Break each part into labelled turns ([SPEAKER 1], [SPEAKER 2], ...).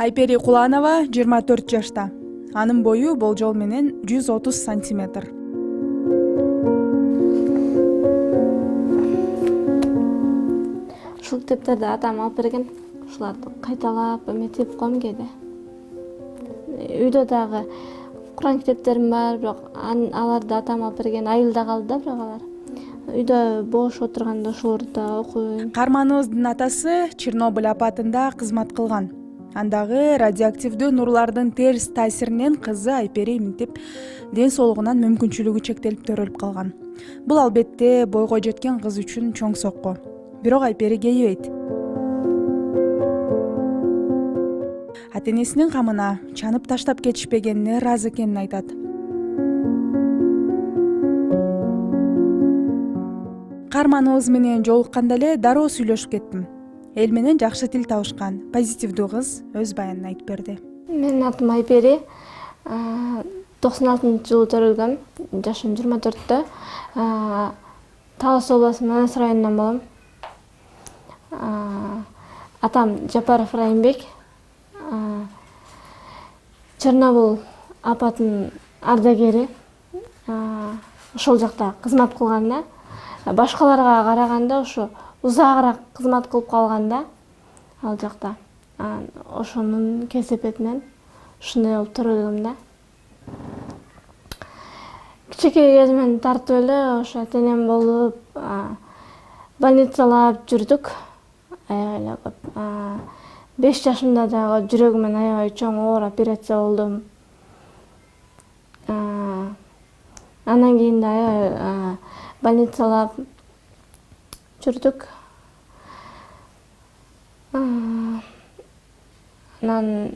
[SPEAKER 1] Айпери Куланова 24 жашта. Анын бою болжол менен 130 сантиметр.
[SPEAKER 2] Ушул китептерди атам алып берген. Ушуларды кайталап эметип койм кээде. Үйдө дагы Куран китептерим бар, бирок аларды атам алып берген. Айылда калды да бирок алар. Үйдө бош отурганда ошолорду окуйм.
[SPEAKER 1] Каарманыбыздын атасы Чернобыль апатында кызмат кылган. Андагы радиоактивдүү нурлардын терс таасиринен кызы Айпери минтип ден соолугунан мүмкүнчүлүгү чектелип төрөлүп калган. Бул албетте бойго жеткен кыз үчүн чоң сокко. Бирок Айпери кейибейт. Ата-энесинин камына чанып таштап кетишпегенине ыраазы экенин айтат. Каарманыбыз менен жолукканда эле дароо сүйлөшүп кеттим. Эл менен жакшы тил табышкан, позитивдүү кыз өз баянын айтып берди.
[SPEAKER 2] Менин атым Айпери. 96-жылы төрөлгөм. Жашым 24-тө. Талас областынын Манас районунан болом. Атам Жапаров Райымбек. Чернобыль апатынын ардагери. Ошол жакта кызмат кылган да. Башкаларга караганда ошо узагыраак кызмат кылып калганда ал жакта. Ошонун кесепетинен ушундай болуп төрөлгөм да. Кичинекей кезимден тартып эле ошо ата-энем болуп, больницалап жүрдүк. Аябай көп. 5 жашымда дагы жүрөгүмөн аябай чоң оор операция болдум. Андан кийин да аябай больницалап жүрдүк. Анан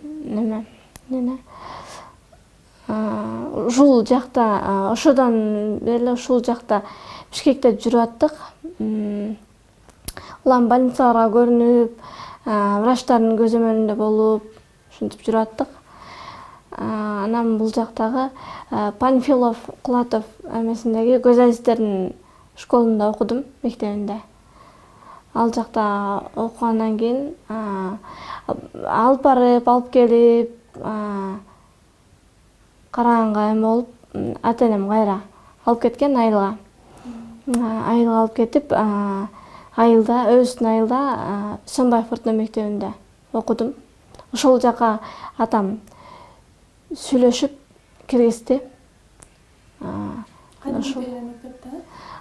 [SPEAKER 2] ушул жакта, ошодон бери ушул жакта Бишкекте жүрүп аттык. Улам больницаларга көрүнүп, врачтардын көзөмөлүндө болуп, ушинтип жүрүп аттык. Анан бул жактагы Панфилов, Кулатов эмесиндеги көзалистердин школунда окудум, мектебинде. Ал жакта окугандан кийин алып келип, караганга эме болуп, ата-энем кайра алып кеткен айылга. Айылга алып кетип, айылда, өбүстүн айылда Сөнбаев орто мектебинде окудум. Ошол жака атам сүйлөшүп киргизди.
[SPEAKER 1] Кадимки мектепте?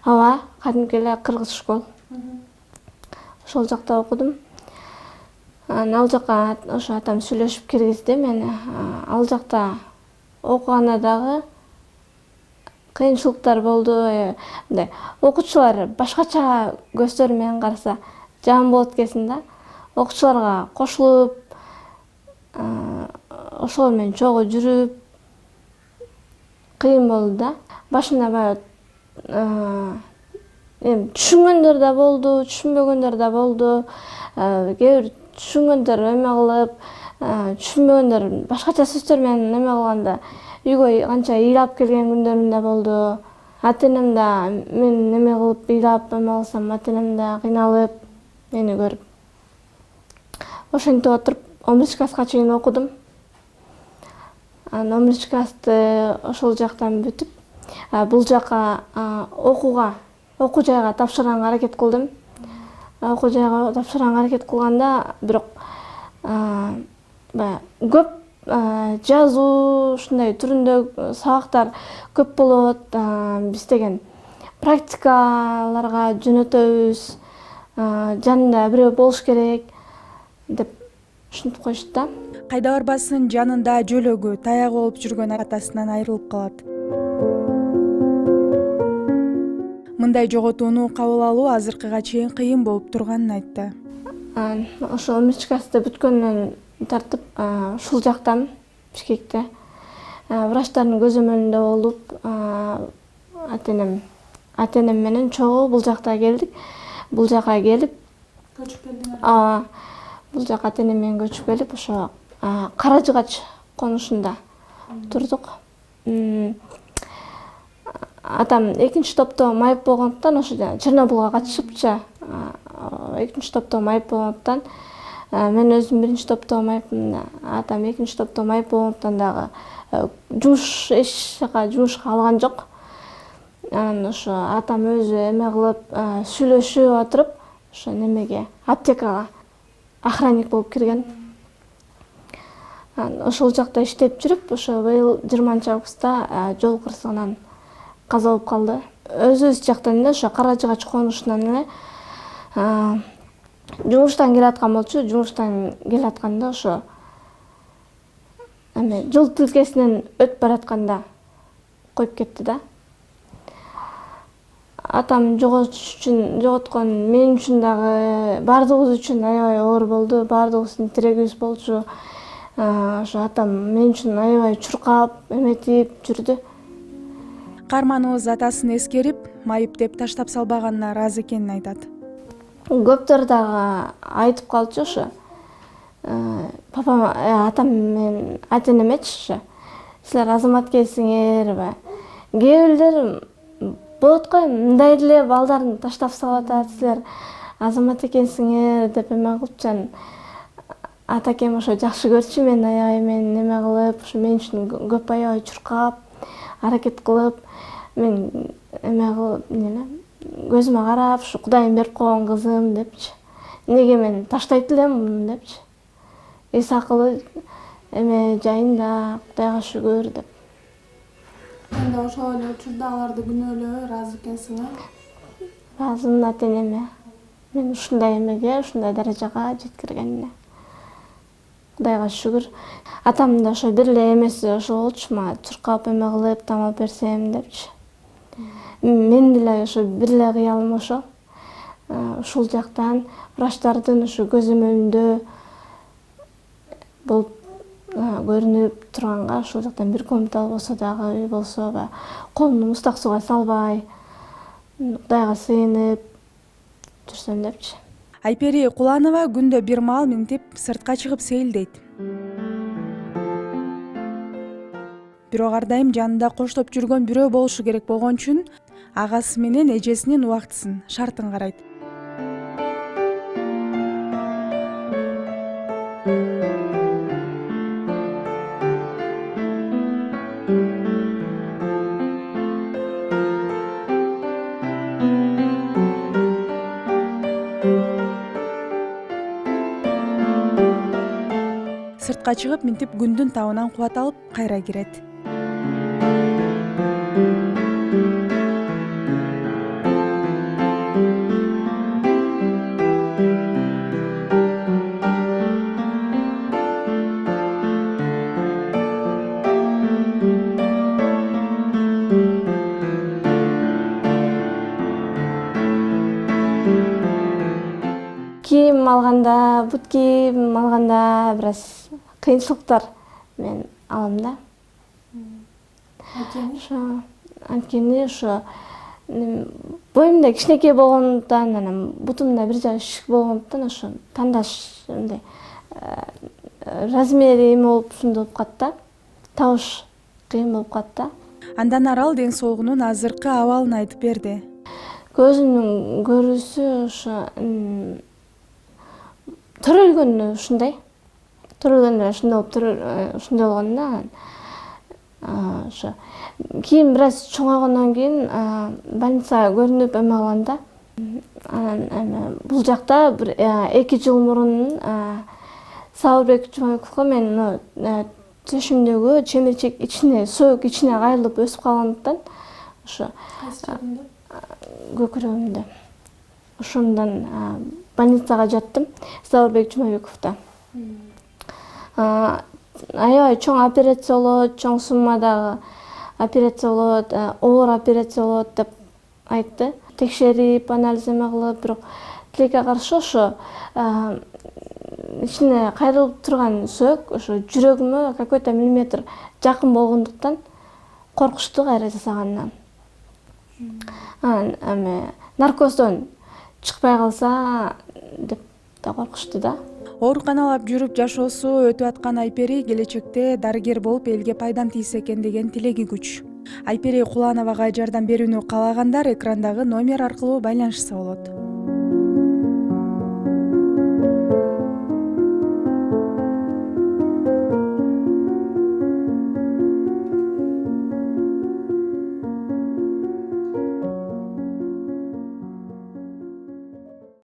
[SPEAKER 2] Ооба, кадимки эле кыргыз школ. Ошол жакта окудум. Ал жака ошо атам сүйлөшүп киргизди мени. Ал жакта окуганда дагы кыйынчылыктар болду. Мындай окуучулар башкача көздөр менен караса жаман болот экенсиң да. Окуучуларга кошулуп, ошолор менен чогуу жүрүп кыйын болду да. Башында баягы түшүнгөндөр да болду, түшүнбөгөндөр да болду. Кээ бир түшүнгөндөр эме кылып, түшүнбөгөндөр башкача сөздөр менен эме кылганда үйгө канча ыйлап келген күндөрүм да болду. Ата-энем да мен эме кылып ыйлап эме кылсам, ата-энем да кыйналып мени көрүп. Ошентип отуруп 11 класска чейин окудум. Анан 11 классты ошол жактан бүтүп, бул жака окуу жайга тапшырганга аракет кылдым. Окуу жайга тапшырганга аракет кылганда, бирок көп жазуу ушундай түрүндө сабактар көп болот. Биз деген практикаларга жөнөтөбүз. Жанында бирөө болуш керек деп ушинтип коюшту да.
[SPEAKER 1] Кайда барбасын жанында жөлөгү, таягы болуп жүргөн атасынан айрылып калат. Мындай жоготууну кабыл алуу азыркыга чейин кыйын болуп турганын айтты.
[SPEAKER 2] Ошо 11 классты бүткөндөн тартып ушул жактан Бишкекте врачтардын көзөмөлүндө болуп, ата-энем менен чогуу бул жакка келдик. Бул жака келип көчүп келдиңер. Бул жака ата-энем менен көчүп келип, ошо Каражыгач конушунда турдук. Атам 2-топто майып болгондуктан, ошо Чернобылга катышыпчы. 2-топто майып болгондуктан мен өзүм биринчи топто окумайбын, атам экинчи топто окумайт болгондуктан дагы эч жака жумушка алган жок. Анан ошо атам өзү эме кылып сүйлөшүп отуруп ошо немеге аптекага охранник болуп кирген. Ошол жакта иштеп жүрүп, ошо быйыл 20-августта жол кырсыгынан каза болуп калды. Өзүбүз жактан эле ошо Каражыгач конушунан эле жумуштан келаткан болчу. Жумуштан келатканда ошо жол тилкесинен өтүп баратканда коюп кетти да. Атам жоготкон мен үчүн дагы, баардыгыбыз үчүн аябай оор болду. Баардыгыбыздын тирегибиз болчу. Ошо атам мен үчүн аябай чуркап, эметип жүрдү.
[SPEAKER 1] Каарманыбыз атасын эскерип, майыптеп таштап салбаганына ыраазы экенин айтат.
[SPEAKER 2] Көптөр дагы айтып калчу ошо. Папам, атам менен ата-энемечи ошо. Силер азамат экенсиңерби? Кээ бирлер болот го, мындай деле балдарын таштап салып атат, силер азамат экенсиңер деп эме кылчу. Атакем ошо жакшы көрчү, мен аябай неме кылып, ошо мен үчүн көп аябай чуркап, аракет кылып, мен эме кылып, көзүмө карап, ушу Кудайым берип койгон кызым депчи. Неге мен таштайт элем депчи. Эс акылы эме жайында, Кудайга шүгүр деп.
[SPEAKER 3] Анда ошол эле учурда аларды күнөөлөбөй ыраазы экенсиң,
[SPEAKER 2] Ыраазымын ата-энеме. Мен ушундай эмеге, ушундай даражага жеткиргенине. Кудайга шүгүр. Атам да ошо бир эле эмеси ошо болчу, мага чуркап эме кылып, там алып берсем депчи. Мен деле ошо бир эле кыялым ошо. Ушул жактан врачтардын ушу көзөмөлүндө болуп көрүнүп турганга, ушул жактан бир комната болсо дагы, үй болсо колумду муздак сууга салбай, Кудайга сыйынып жүрсөм депчи.
[SPEAKER 1] Айпери Куланова күндө бир маал минтип сыртка чыгып сейилдейт. Бирок ар дайым жанында коштоп жүргөн бирөө болушу керек болгон үчүн агасы менен эжесинин убактысын, шартын карайт. Сыртка чыгып минтип күндүн табынан кубат алып кайра кирет.
[SPEAKER 2] Кийим алганда, бут кийим алганда бир аз кыйынчылыктар мен алам да. Анткени ошо боюмда кичинекей болгондуктан, анан бутумда бир жагы шишик болгондуктан ошо тандаш мындай размери эме болуп ушундай болуп калат да. Табыш кыйын болуп калат да.
[SPEAKER 1] Андан арал ден соолугунун азыркы абалын айтып берди.
[SPEAKER 2] Көзүмдүн көрүүсү ошо төрөлгөнү ушундай. Төрөлгөндө ушундай болгондо ошо кийин бир аз чоңойгондон кийин больницага көрүнүп эме кылганда, анан бул жакта бир 2 жыл мурун Сабырбек Жумабековго мен төшүмдөгү чемерчек ичине, сөөк ичине кайрылып өсүп калгандыктан ошо көкүрөгүмдө. Ошондон больницага жаттым, Сабырбек Жумабековдо. Аябай чоң операция болот, чоң суммадагы операция болот, оор операция болот деп айтты. Текшерип, анализ эме кылып, бирок тилекке каршы ошо ичине кайрылып турган сөөк ошо жүрөгүмө какой-то миллиметр жакын болгондуктан коркушту кайра жасагандан. Наркоздон чыкпай калса деп да коркушту да.
[SPEAKER 1] Ооруканалап жүрүп жашоосу өтүп аткан Айпери келечекте дарыгер болуп элге пайдам тийсе экен деген тилеги күч. Айпери Кулановага жардам берүүнү каалагандар экрандагы номер аркылуу байланышса болот.